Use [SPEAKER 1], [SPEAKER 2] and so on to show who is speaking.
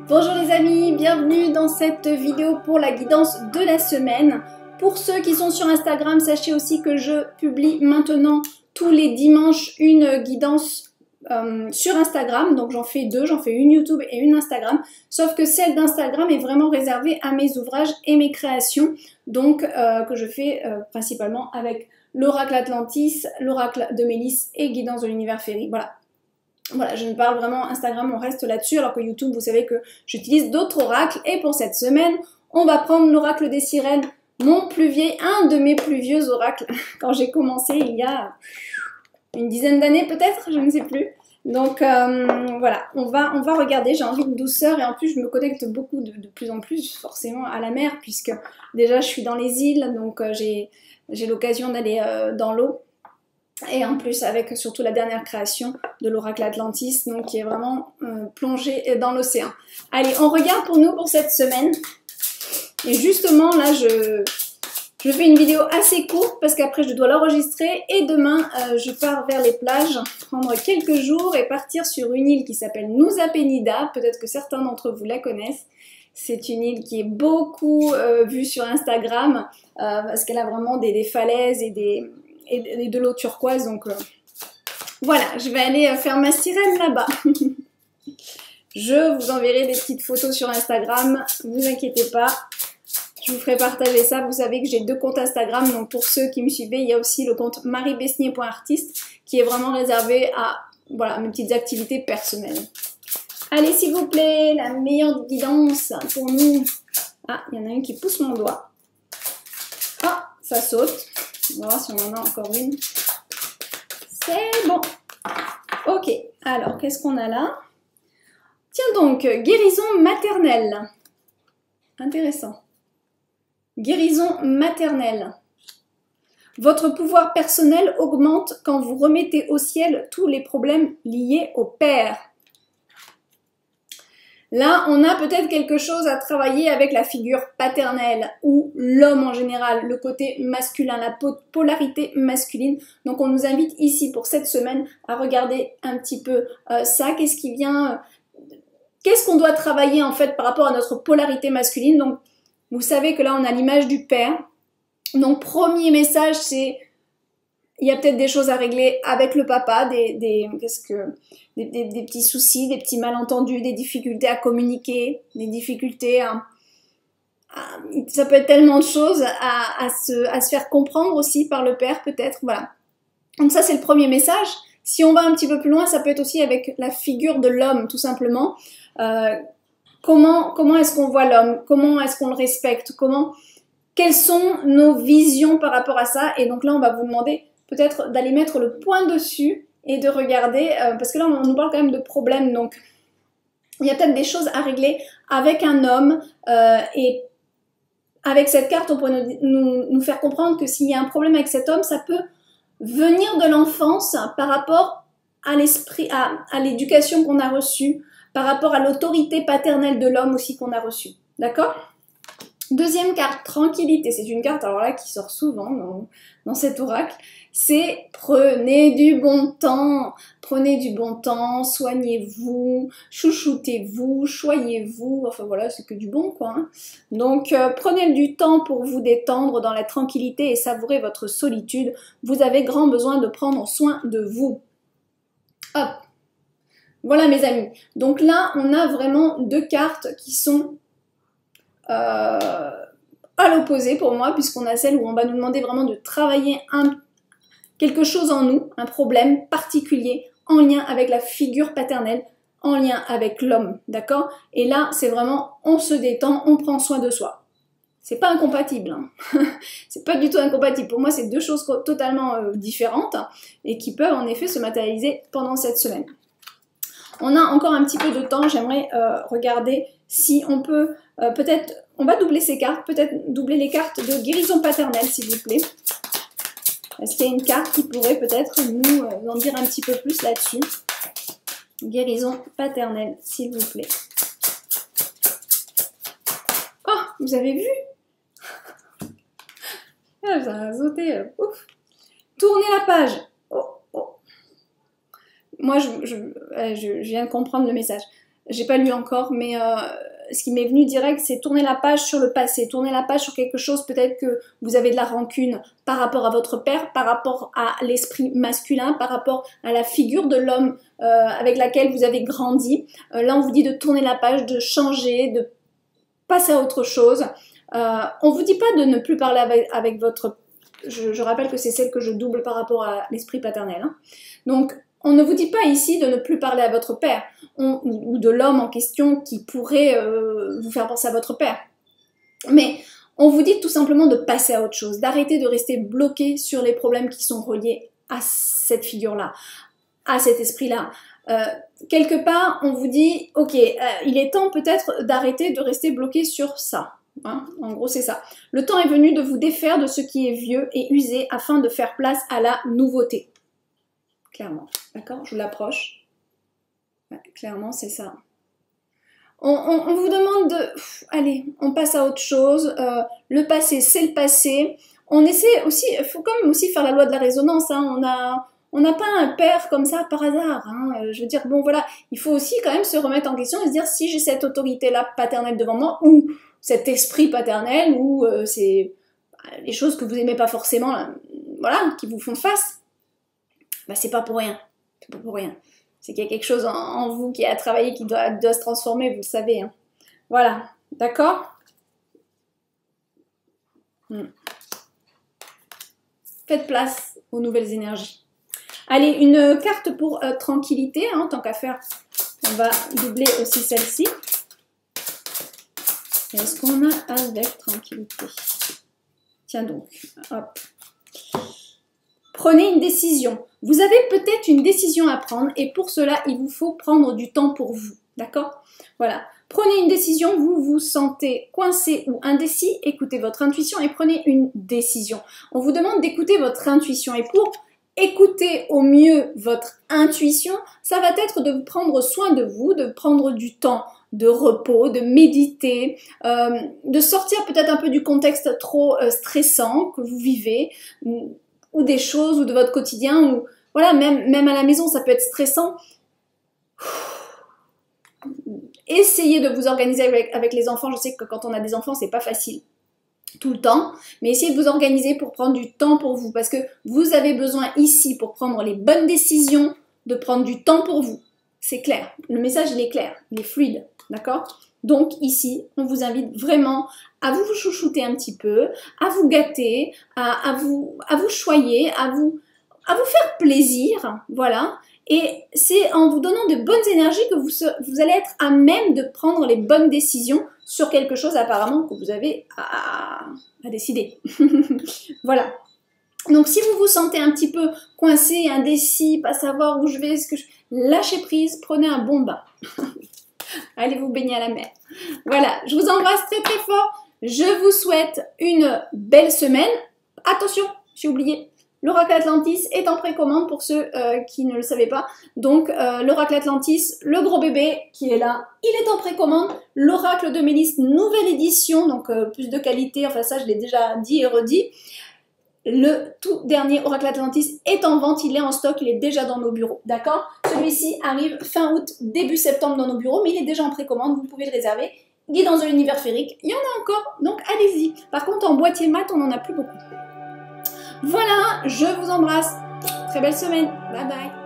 [SPEAKER 1] Bonjour les amis, bienvenue dans cette vidéo pour la guidance de la semaine. Pour ceux qui sont sur Instagram, sachez aussi que je publie maintenant tous les dimanches une guidance sur Instagram. Donc j'en fais deux, j'en fais une YouTube et une Instagram. Sauf que celle d'Instagram est vraiment réservée à mes ouvrages et mes créations. Donc que je fais principalement avec l'oracle Atlantis, l'oracle de Mélisse et guidance de l'univers féerique. Voilà, je ne parle vraiment Instagram, on reste là-dessus, alors que YouTube, vous savez que j'utilise d'autres oracles. Et pour cette semaine, on va prendre l'oracle des sirènes, un de mes plus vieux oracles, quand j'ai commencé il y a une dizaine d'années peut-être, je ne sais plus. Donc voilà, on va regarder, j'ai envie de douceur et en plus je me connecte beaucoup de plus en plus forcément à la mer, puisque déjà je suis dans les îles, donc j'ai l'occasion d'aller dans l'eau. Et en plus avec surtout la dernière création de l'oracle Atlantis, donc qui est vraiment plongé dans l'océan. Allez, on regarde pour nous pour cette semaine. Et justement là je fais une vidéo assez courte parce qu'après je dois l'enregistrer et demain je pars vers les plages, prendre quelques jours et partir sur une île qui s'appelle Nusa Penida. Peut-être que certains d'entre vous la connaissent. C'est une île qui est beaucoup vue sur Instagram parce qu'elle a vraiment des falaises et de l'eau turquoise, donc voilà, je vais aller faire ma sirène là-bas. Je vous enverrai des petites photos sur Instagram, ne vous inquiétez pas, je vous ferai partager ça. Vous savez que j'ai deux comptes Instagram, donc pour ceux qui me suivaient, il y a aussi le compte mariebesnier.artiste qui est vraiment réservé à voilà, mes petites activités personnelles. Allez, s'il vous plaît, la meilleure guidance pour nous. Ah, il y en a une qui pousse mon doigt. Ah, ça saute. On va voir si on en a encore une. C'est bon. Ok, alors qu'est-ce qu'on a là? Tiens donc, guérison maternelle. Intéressant. Guérison maternelle. Votre pouvoir personnel augmente quand vous remettez au ciel tous les problèmes liés au père. Là, on a peut-être quelque chose à travailler avec la figure paternelle ou l'homme en général, le côté masculin, la polarité masculine. Donc, on nous invite ici pour cette semaine à regarder un petit peu ça. Qu'est-ce qui vient, qu'est-ce qu'on doit travailler en fait par rapport à notre polarité masculine. Donc, vous savez que là, on a l'image du père. Donc, premier message, c'est il y a peut-être des choses à régler avec le papa, des petits soucis, des petits malentendus, des difficultés à communiquer, des difficultés ça peut être tellement de choses à se faire comprendre aussi par le père peut-être, voilà. Donc ça c'est le premier message. Si on va un petit peu plus loin, ça peut être aussi avec la figure de l'homme tout simplement. Comment est-ce qu'on voit l'homme? Comment est-ce qu'on le respecte? Quelles sont nos visions par rapport à ça? Et donc là on va vous demander peut-être d'aller mettre le point dessus et de regarder, parce que là on nous parle quand même de problèmes, donc il y a peut-être des choses à régler avec un homme, et avec cette carte on pourrait nous faire comprendre que s'il y a un problème avec cet homme, ça peut venir de l'enfance par rapport à l'esprit, à l'éducation qu'on a reçue, par rapport à l'autorité paternelle de l'homme aussi qu'on a reçue, d'accord? Deuxième carte, tranquillité, c'est une carte alors là qui sort souvent dans cet oracle, c'est prenez du bon temps, soignez-vous, chouchoutez-vous, choyez-vous, enfin voilà, c'est que du bon quoi. Hein. Donc prenez du temps pour vous détendre dans la tranquillité et savourer votre solitude, vous avez grand besoin de prendre soin de vous. Hop, voilà mes amis, donc là on a vraiment deux cartes qui sont à l'opposé pour moi, puisqu'on a celle où on va nous demander vraiment de travailler quelque chose en nous, un problème particulier en lien avec la figure paternelle, en lien avec l'homme, d'accord? Et là, c'est vraiment, on se détend, on prend soin de soi. C'est pas incompatible, hein. C'est pas du tout incompatible. Pour moi, c'est deux choses totalement différentes et qui peuvent en effet se matérialiser pendant cette semaine. On a encore un petit peu de temps, j'aimerais regarder si on peut, peut-être, on va doubler ces cartes, peut-être doubler les cartes de guérison paternelle s'il vous plaît. Est-ce qu'il y a une carte qui pourrait peut-être nous en dire un petit peu plus là-dessus? Guérison paternelle s'il vous plaît. Oh, vous avez vu? Ah, ça a sauté, ouf. Tournez la page. Oh, oh. Moi, je viens de comprendre le message. j'ai pas lu encore, mais ce qui m'est venu direct, c'est tourner la page sur le passé, tourner la page sur quelque chose, peut-être que vous avez de la rancune par rapport à votre père, par rapport à l'esprit masculin, par rapport à la figure de l'homme avec laquelle vous avez grandi. Là, on vous dit de tourner la page, de changer, de passer à autre chose. On vous dit pas de ne plus parler avec votre... Je rappelle que c'est celle que je double par rapport à l'esprit paternel. Hein. Donc, on ne vous dit pas ici de ne plus parler à votre père ou de l'homme en question qui pourrait vous faire penser à votre père. Mais on vous dit tout simplement de passer à autre chose, d'arrêter de rester bloqué sur les problèmes qui sont reliés à cette figure-là, à cet esprit-là. Quelque part, on vous dit, ok, il est temps peut-être d'arrêter de rester bloqué sur ça. Hein, en gros, c'est ça. Le temps est venu de vous défaire de ce qui est vieux et usé afin de faire place à la nouveauté. Clairement, d'accord? Je vous l'approche. Ouais, clairement, c'est ça. On vous demande de... allez, on passe à autre chose. Le passé, c'est le passé. On essaie aussi... Il faut quand même aussi faire la loi de la résonance. Hein. On n'a pas un père comme ça par hasard. Hein. Je veux dire, bon voilà, il faut aussi quand même se remettre en question et se dire si j'ai cette autorité-là paternelle devant moi ou cet esprit paternel ou c'est les choses que vous aimez pas forcément, voilà, qui vous font face. Bah, c'est pas pour rien. C'est pas pour rien. C'est qu'il y a quelque chose en vous qui a travaillé, qui doit se transformer, vous le savez. Hein. Voilà. D'accord? Faites place aux nouvelles énergies. Allez, une carte pour tranquillité. Hein, tant qu'à faire, on va doubler aussi celle-ci. Qu'est-ce qu'on a avec tranquillité? Tiens donc. Hop. Prenez une décision. Vous avez peut-être une décision à prendre et pour cela, il vous faut prendre du temps pour vous. D'accord? Voilà. Prenez une décision, vous vous sentez coincé ou indécis, écoutez votre intuition et prenez une décision. On vous demande d'écouter votre intuition et pour écouter au mieux votre intuition, ça va être de prendre soin de vous, de prendre du temps de repos, de méditer, de sortir peut-être un peu du contexte trop stressant que vous vivez, ou des choses, ou de votre quotidien, ou voilà, même à la maison, ça peut être stressant. Essayez de vous organiser avec les enfants. Je sais que quand on a des enfants, c'est pas facile tout le temps, mais essayez de vous organiser pour prendre du temps pour vous, parce que vous avez besoin ici, pour prendre les bonnes décisions, de prendre du temps pour vous. C'est clair. Le message, il est clair, il est fluide, d'accord? Donc ici, on vous invite vraiment à vous chouchouter un petit peu, à vous gâter, à vous choyer, à vous faire plaisir, voilà. Et c'est en vous donnant de bonnes énergies que vous allez être à même de prendre les bonnes décisions sur quelque chose apparemment que vous avez à décider. Voilà. Donc si vous vous sentez un petit peu coincé, indécis, pas savoir où je vais, lâchez prise, prenez un bon bain. Allez vous baigner à la mer. Voilà, je vous embrasse très très fort. Je vous souhaite une belle semaine. Attention, j'ai oublié. L'Oracle Atlantis est en précommande pour ceux qui ne le savaient pas. Donc l'Oracle Atlantis, le gros bébé qui est là, il est en précommande. L'Oracle de Mélis, nouvelle édition, donc plus de qualité, enfin ça je l'ai déjà dit et redit. Le tout dernier Oracle Atlantis est en vente, il est en stock, il est déjà dans nos bureaux, d'accord? Celui-ci arrive fin août, début septembre dans nos bureaux, mais il est déjà en précommande, vous pouvez le réserver. Guidance de l'univers féerique, il y en a encore, donc allez-y. Par contre, en boîtier mat, on n'en a plus beaucoup. Voilà, je vous embrasse. Très belle semaine. Bye bye.